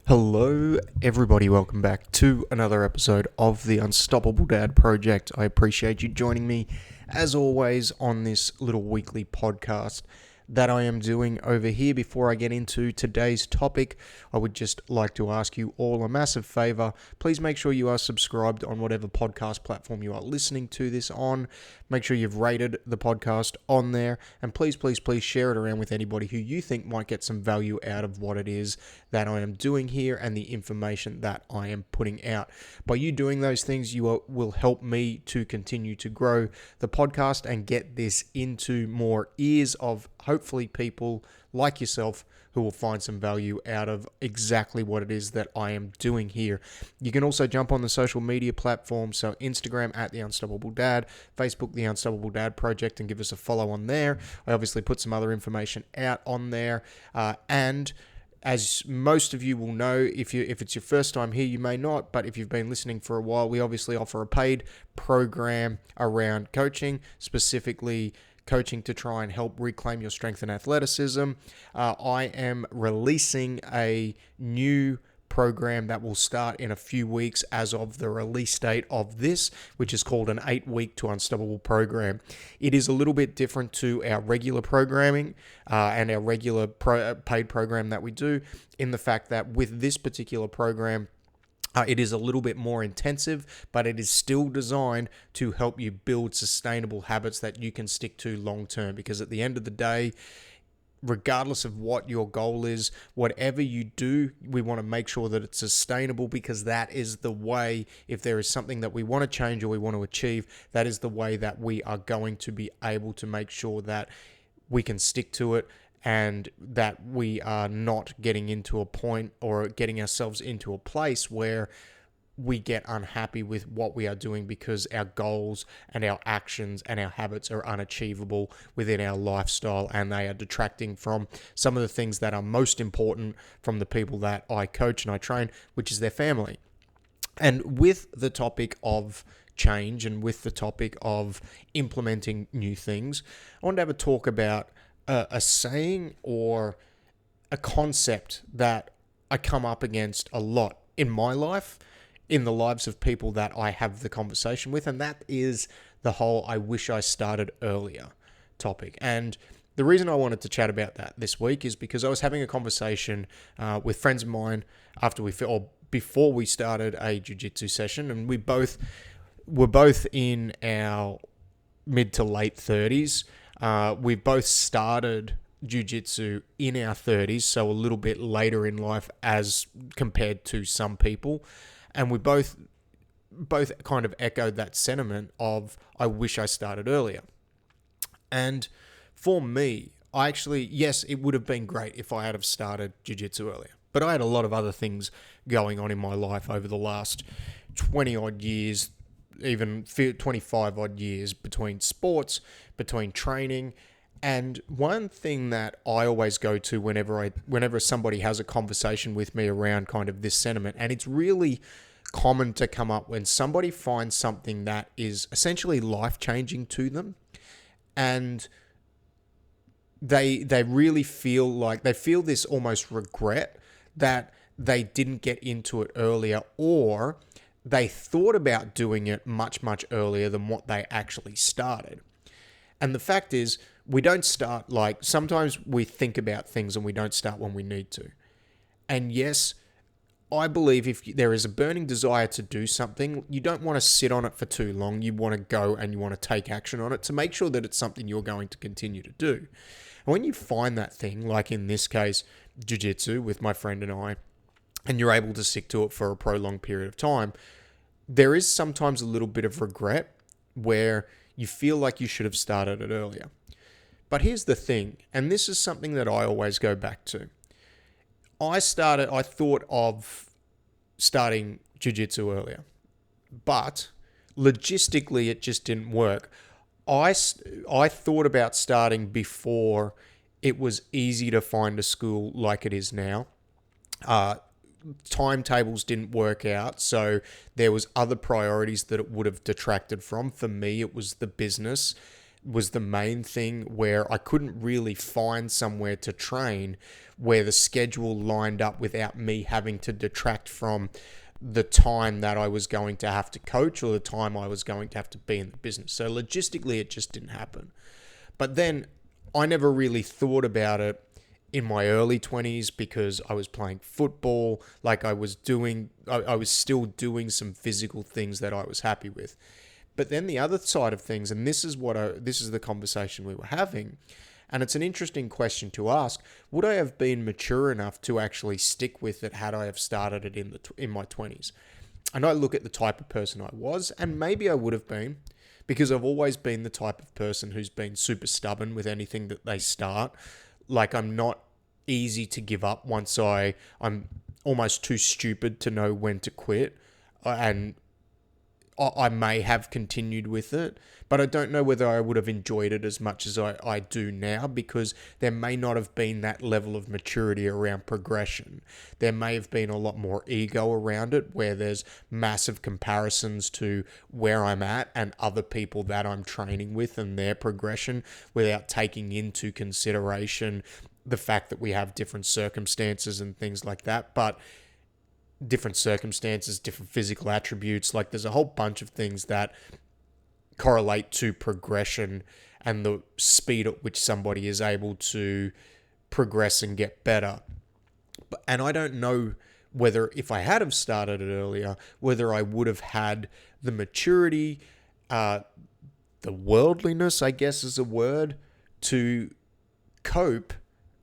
Hello, everybody. Welcome back to another episode of the Unstoppable Dad Project. I appreciate you joining me, as always, on this little weekly podcast that I am doing over here. Before I get into today's topic, I would just like to ask you all a massive favor. Please make sure you are subscribed on whatever podcast platform you are listening to this on. Make sure you've rated the podcast on there, and please share it around with anybody who you think might get some value out of what it is that I am doing here and the information that I am putting out. By you doing those things, you will help me to continue to grow the podcast and get this into more ears of hopefully people like yourself who will find some value out of exactly what it is that I am doing here. You can also jump on the social media platforms, so Instagram at The Unstoppable Dad, Facebook The Unstoppable Dad Project, and give us a follow on there. I obviously put some other information out on there, and as most of you will know, if it's your first time here, you may not, but if you've been listening for a while, we obviously offer a paid program around coaching, specifically coaching to try and help reclaim your strength and athleticism. I am releasing a new program that will start in a few weeks as of the release date of this, which is called an 8-week to Unstoppable program. It is a little bit different to our regular programming and our regular paid program that we do, in the fact that with this particular program, it is a little bit more intensive, but it is still designed to help you build sustainable habits that you can stick to long term. Because at the end of the day, regardless of what your goal is, whatever you do, we want to make sure that it's sustainable, because that is the way, if there is something that we want to change or we want to achieve, that is the way that we are going to be able to make sure that we can stick to it, and that we are not getting into a point or getting ourselves into a place where we get unhappy with what we are doing because our goals and our actions and our habits are unachievable within our lifestyle, and they are detracting from some of the things that are most important from the people that I coach and I train, which is their family. And with the topic of change and with the topic of implementing new things, I want to have a talk about a saying or a concept that I come up against a lot in my life, in the lives of people that I have the conversation with, and that is the whole "I wish I started earlier" topic. And the reason I wanted to chat about that this week is because I was having a conversation with friends of mine before we started a jiu-jitsu session, and we were both in our mid to late 30s. We've both started jiu-jitsu in our 30s, so a little bit later in life as compared to some people. And we both kind of echoed that sentiment of, I wish I started earlier. And for me, yes, it would have been great if I had have started jiu-jitsu earlier. But I had a lot of other things going on in my life over the last 20 odd years, even 25 odd years, between sports, between training. And one thing that I always go to whenever somebody has a conversation with me around kind of this sentiment, and it's really common to come up when somebody finds something that is essentially life-changing to them, and they really feel this almost regret that they didn't get into it earlier, or they thought about doing it much earlier than what they actually started. And the fact is, we don't start, sometimes we think about things and we don't start when we need to. And yes, I believe if there is a burning desire to do something, you don't want to sit on it for too long. You want to go and you want to take action on it to make sure that it's something you're going to continue to do. And when you find that thing, like in this case, jiu-jitsu with my friend and I, and you're able to stick to it for a prolonged period of time, there is sometimes a little bit of regret where you feel like you should have started it earlier. But here's the thing, and this is something that I always go back to. I thought of starting jiu-jitsu earlier, but logistically it just didn't work. I thought about starting before it was easy to find a school like it is now. Timetables didn't work out, so there was other priorities that it would have detracted from. For me, it was the business. was the main thing, where I couldn't really find somewhere to train where the schedule lined up without me having to detract from the time that I was going to have to coach or the time I was going to have to be in the business. So logistically, it just didn't happen. But then I never really thought about it in my early 20s because I was playing football. Like I was still doing some physical things that I was happy with. But then the other side of things, and this is the conversation we were having, and it's an interesting question to ask: would I have been mature enough to actually stick with it had I have started it in my 20s? And I look at the type of person I was, and maybe I would have been, because I've always been the type of person who's been super stubborn with anything that they start. Like, I'm not easy to give up once I'm almost too stupid to know when to quit. And I may have continued with it, but I don't know whether I would have enjoyed it as much as I do now, because there may not have been that level of maturity around progression. There may have been a lot more ego around it, where there's massive comparisons to where I'm at and other people that I'm training with and their progression, without taking into consideration the fact that we have different circumstances and things like that. But different circumstances, different physical attributes. Like, there's a whole bunch of things that correlate to progression and the speed at which somebody is able to progress and get better. And I don't know whether, if I had have started it earlier, whether I would have had the maturity, the worldliness, I guess is a word, to cope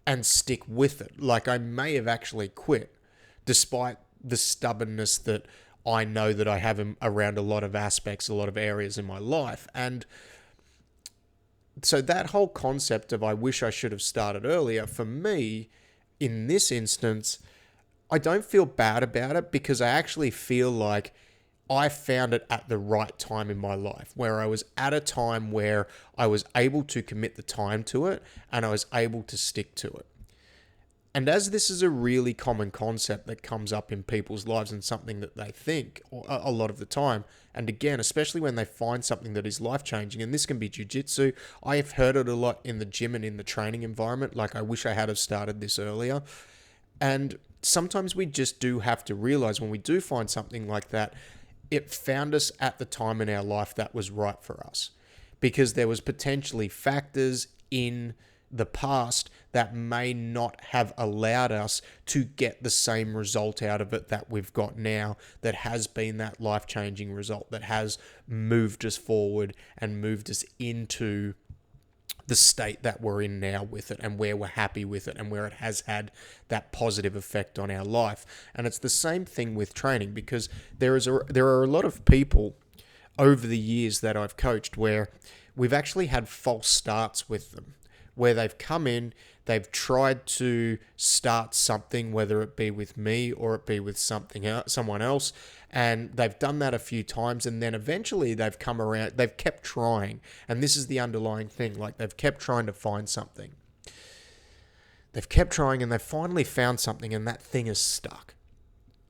and stick with it. Like, I may have actually quit, despite the stubbornness that I know that I have around a lot of aspects, a lot of areas in my life. And so that whole concept of I wish I should have started earlier, for me, in this instance, I don't feel bad about it, because I actually feel like I found it at the right time in my life, where I was at a time where I was able to commit the time to it and I was able to stick to it. And as this is a really common concept that comes up in people's lives and something that they think a lot of the time, and again, especially when they find something that is life-changing, and this can be jiu-jitsu. I have heard it a lot in the gym and in the training environment, like, I wish I had have started this earlier. And sometimes we just do have to realize, when we do find something like that, it found us at the time in our life that was right for us, because there was potentially factors in the past that may not have allowed us to get the same result out of it that we've got now, that has been that life-changing result, that has moved us forward and moved us into the state that we're in now with it, and where we're happy with it, and where it has had that positive effect on our life. And it's the same thing with training, because there are a lot of people over the years that I've coached where we've actually had false starts with them, where they've come in, they've tried to start something, whether it be with me or it be with someone else, and they've done that a few times, and then eventually they've come around, they've kept trying, and this is the underlying thing, like, they've kept trying to find something. They've kept trying, and they've finally found something, and that thing is stuck.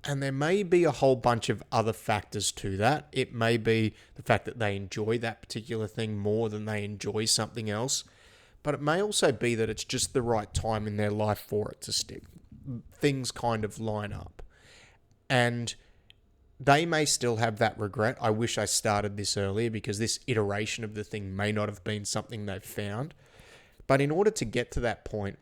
And there may be a whole bunch of other factors to that. It may be the fact that they enjoy that particular thing more than they enjoy something else. But it may also be that it's just the right time in their life for it to stick. Things kind of line up. And they may still have that regret. I wish I started this earlier, because this iteration of the thing may not have been something they've found. But in order to get to that point,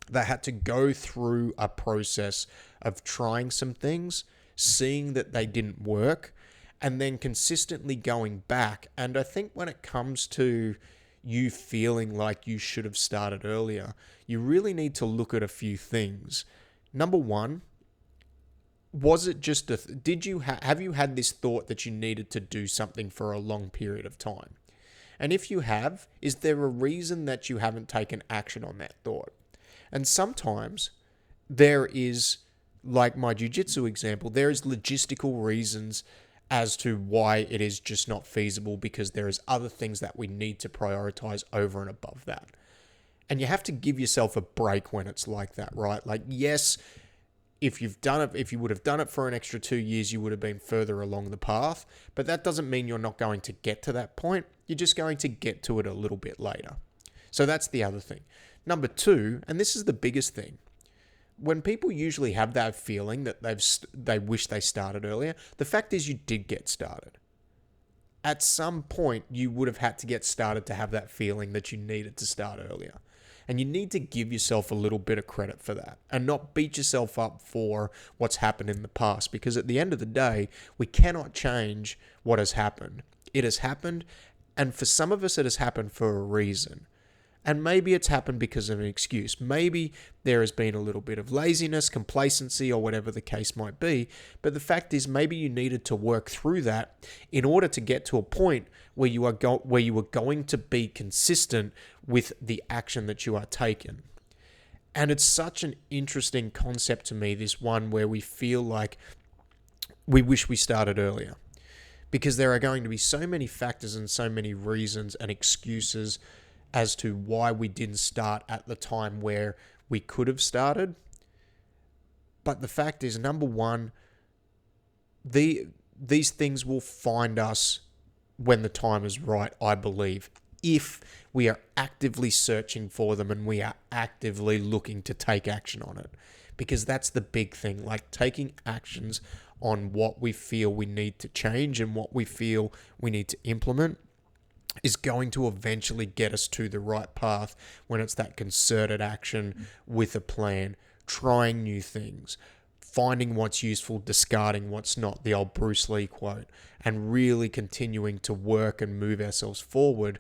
they had to go through a process of trying some things, seeing that they didn't work, and then consistently going back. And I think when it comes to you feeling like you should have started earlier, you really need to look at a few things. Number one, was it just have you had this thought that you needed to do something for a long period of time? And if you have, is there a reason that you haven't taken action on that thought? And sometimes there is, like my jiu-jitsu example, there is logistical reasons as to why it is just not feasible, because there is other things that we need to prioritize over and above that. And you have to give yourself a break when it's like that, right? Like, yes, if you would have done it for an extra 2 years, you would have been further along the path, but that doesn't mean you're not going to get to that point. You're just going to get to it a little bit later. So that's the other thing. Number two, and this is the biggest thing, when people usually have that feeling that they wish they started earlier, the fact is you did get started. At some point, you would have had to get started to have that feeling that you needed to start earlier. And you need to give yourself a little bit of credit for that and not beat yourself up for what's happened in the past. Because at the end of the day, we cannot change what has happened. It has happened, and for some of us, it has happened for a reason. And maybe it's happened because of an excuse. Maybe there has been a little bit of laziness, complacency, or whatever the case might be. But the fact is, maybe you needed to work through that in order to get to a point where you were going to be consistent with the action that you are taking. And it's such an interesting concept to me, this one where we feel like we wish we started earlier. Because there are going to be so many factors and so many reasons and excuses as to why we didn't start at the time where we could have started. But the fact is, number one, these things will find us when the time is right, I believe, if we are actively searching for them and we are actively looking to take action on it. Because that's the big thing, like taking actions on what we feel we need to change and what we feel we need to implement is going to eventually get us to the right path when it's that concerted action with a plan, trying new things, finding what's useful, discarding what's not, the old Bruce Lee quote, and really continuing to work and move ourselves forward,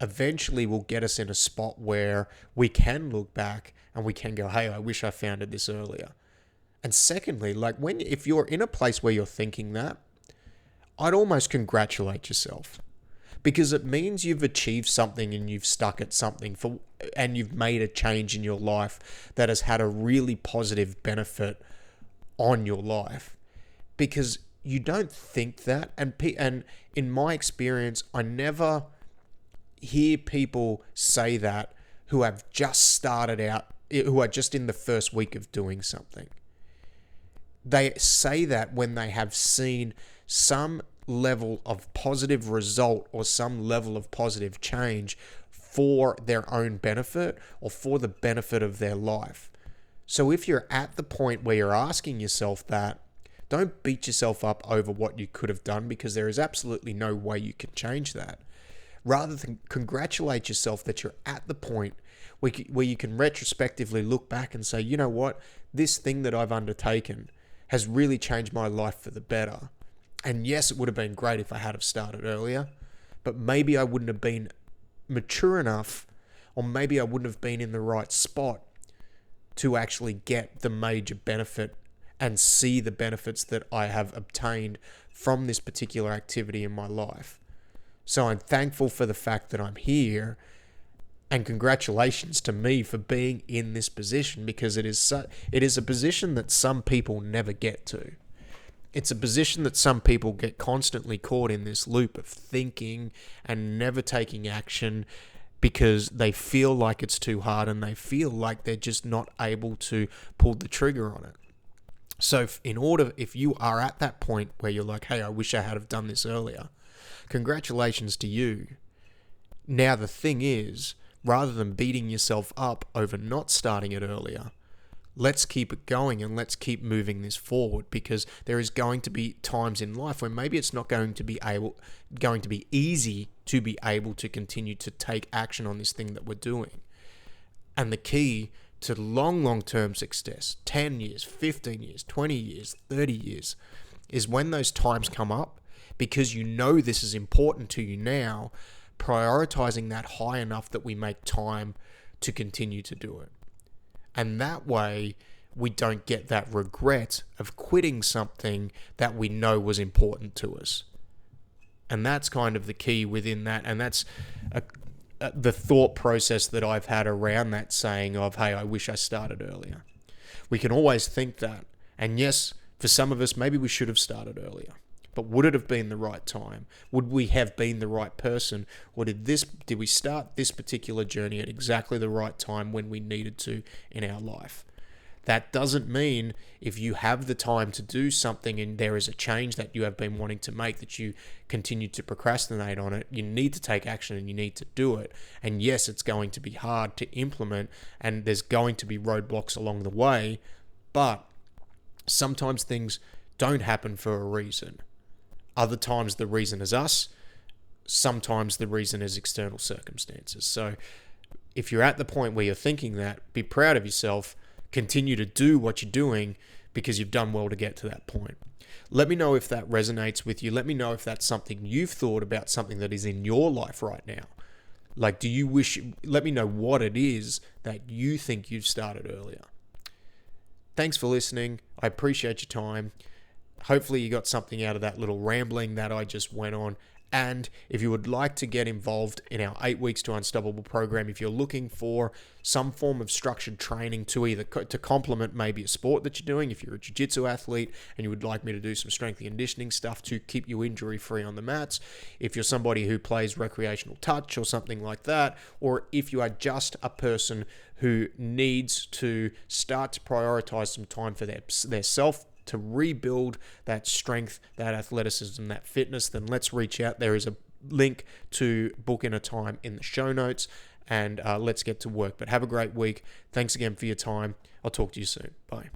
eventually will get us in a spot where we can look back and we can go, hey, I wish I founded this earlier. And secondly, like if you're in a place where you're thinking that, I'd almost congratulate yourself. Because it means you've achieved something and you've stuck at something and you've made a change in your life that has had a really positive benefit on your life. Because you don't think that, and in my experience, I never hear people say that who have just started out, who are just in the first week of doing something. They say that when they have seen some level of positive result or some level of positive change for their own benefit or for the benefit of their life. So if you're at the point where you're asking yourself that, don't beat yourself up over what you could have done, because there is absolutely no way you can change that. Rather than congratulate yourself that you're at the point where you can retrospectively look back and say, you know what, this thing that I've undertaken has really changed my life for the better. And yes, it would have been great if I had have started earlier, but maybe I wouldn't have been mature enough, or maybe I wouldn't have been in the right spot to actually get the major benefit and see the benefits that I have obtained from this particular activity in my life. So I'm thankful for the fact that I'm here, and congratulations to me for being in this position, because it is a position that some people never get to. It's a position that some people get constantly caught in this loop of thinking and never taking action because they feel like it's too hard and they feel like they're just not able to pull the trigger on it. So if you are at that point where you're like, hey, I wish I had have done this earlier, congratulations to you. Now the thing is, rather than beating yourself up over not starting it earlier, let's keep it going and let's keep moving this forward, because there is going to be times in life where maybe it's not going to be easy to be able to continue to take action on this thing that we're doing. And the key to long-term success, 10 years, 15 years, 20 years, 30 years, is when those times come up, because you know this is important to you now, prioritizing that high enough that we make time to continue to do it. And that way, we don't get that regret of quitting something that we know was important to us. And that's kind of the key within that. And that's the thought process that I've had around that saying of, hey, I wish I started earlier. We can always think that. And yes, for some of us, maybe we should have started earlier. But would it have been the right time? Would we have been the right person? Or did we start this particular journey at exactly the right time when we needed to in our life? That doesn't mean if you have the time to do something and there is a change that you have been wanting to make that you continue to procrastinate on it. You need to take action and you need to do it. And yes, it's going to be hard to implement and there's going to be roadblocks along the way, but sometimes things don't happen for a reason. Other times the reason is us. Sometimes the reason is external circumstances. So if you're at the point where you're thinking that, be proud of yourself. Continue to do what you're doing because you've done well to get to that point. Let me know if that resonates with you. Let me know if that's something you've thought about, something that is in your life right now. Like, let me know what it is that you think you've started earlier. Thanks for listening. I appreciate your time. Hopefully you got something out of that little rambling that I just went on. And if you would like to get involved in our 8 Weeks to Unstoppable program, if you're looking for some form of structured training to complement maybe a sport that you're doing, if you're a jiu-jitsu athlete and you would like me to do some strength and conditioning stuff to keep you injury-free on the mats, if you're somebody who plays recreational touch or something like that, or if you are just a person who needs to start to prioritize some time for their self to rebuild that strength, that athleticism, that fitness, then let's reach out. There is a link to book in a time in the show notes, and let's get to work. But have a great week. Thanks again for your time. I'll talk to you soon. Bye.